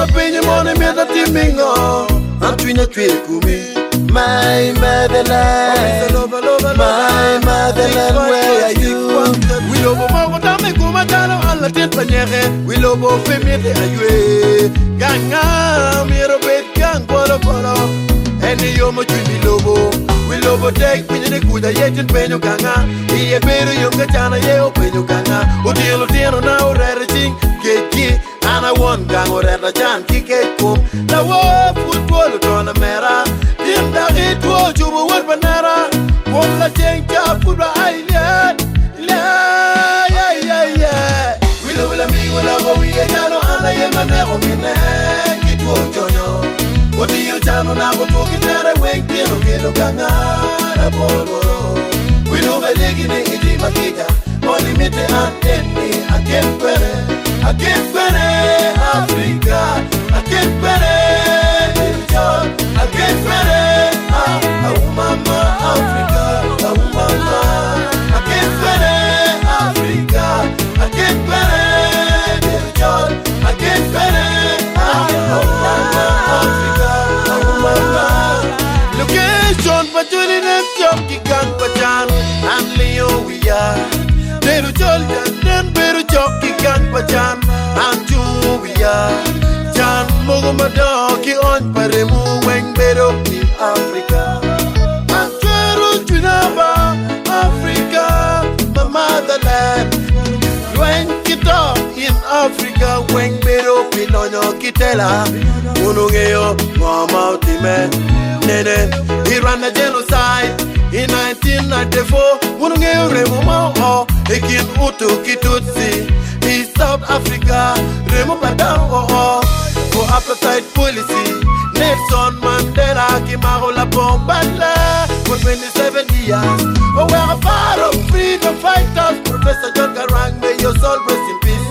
na penye mone mieta timingo Antwina twile kumi My motherland My motherland where are you We lobo mogo dame kuma tano alla tinta nyere We lobo femite ayue Ganga miro bet gang polo polo Eni yomo chuni lobo We lobo tek pinyene kuda yetin penyo ganga Iye beru yunga chana yeo penyo ganga Utilo tino na urere ching Keki Ana won gang urere chan kike kum La wo football utona mera Dinda ito chubu wad banera Wala cheng cha putba ailen Yeah Wila wila mi wala go wiye jano Ana ye manego mine Kituo chonyo Wadi yo chano na kutu kitere Weng tino kilo kangara polvoro Wilo velegi ne iti makita Oli mite anteni Akempere Africa Akempere John Akempere Mama Africa Mama Akempere Africa Akempere John Akempere Mama Africa Mama Location Pachuli Nepchom Kikang Pachan and Leo we are Deru Joljan Den Beru Chok Kikang Pachan and Juvia Jan Mogomadoki on Paremu Weng Beru in Africa Ancheru Junaba Africa my motherland Weng Kito in Africa Weng Beru Pinonyo Kitela Unungeo Mama Time Nene Iran a genocide in 1994 Unungeo Remo Mao Ekin Utu Kitutsi East South Africa Remo Badao For apartheid policy Nelson Mandela Kimarola Bombala For 27 years Oh we're a part of freedom fighters Professor John Garang May your soul rest in peace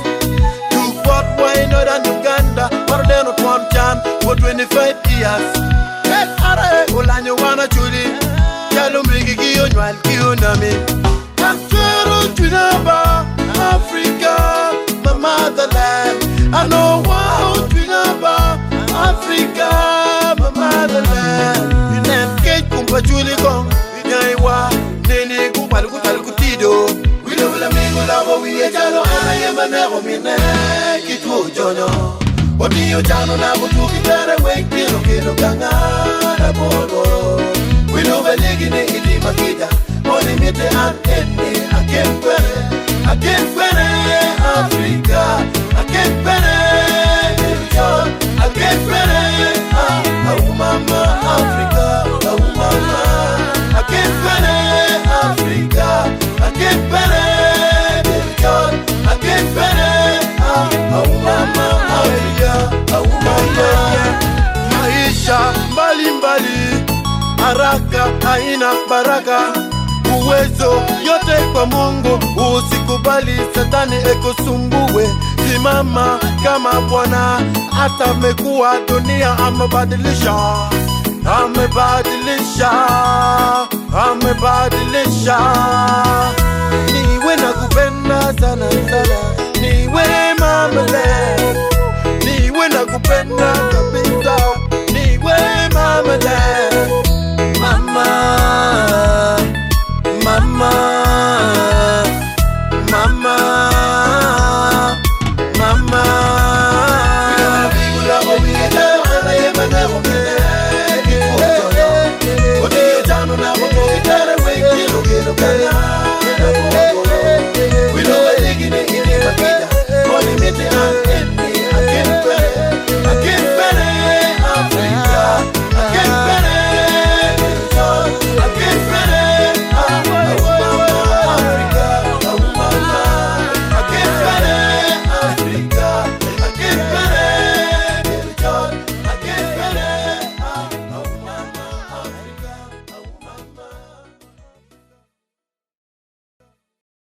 Took Fort Wayne and Uganda For them not one chan For 25 years Hey Ara Ulanyo Wana Chuli Yalumrigi Kiyo Nwan Kiyo Nami Antero Junaba Africa My motherland I know wow Junaba Africa my motherland Inen kej kumpa chuli kong Inaiwa Nene kumpal kutal kutido Wilo wila mingo lavo wiye jano Ana yema nego mine Kitu jonyo Odiyo jano na kutu kitere Weng kilo kilo kangana polo Wilo velegi ne iti makita Oni mite anteni Akempere Africa Akempere Akempere Mama Africa Mama Akempere Africa Akempere Akempere Mama Africa Maisha mbali mbali haraka haina baraka uwezo yote kwa Mungu usikubali satani ekosumbue simama kama Bwana hata mekuwa dunia amebadilisha niwe nakupenda sana sana niwe mamele niwe nakupenda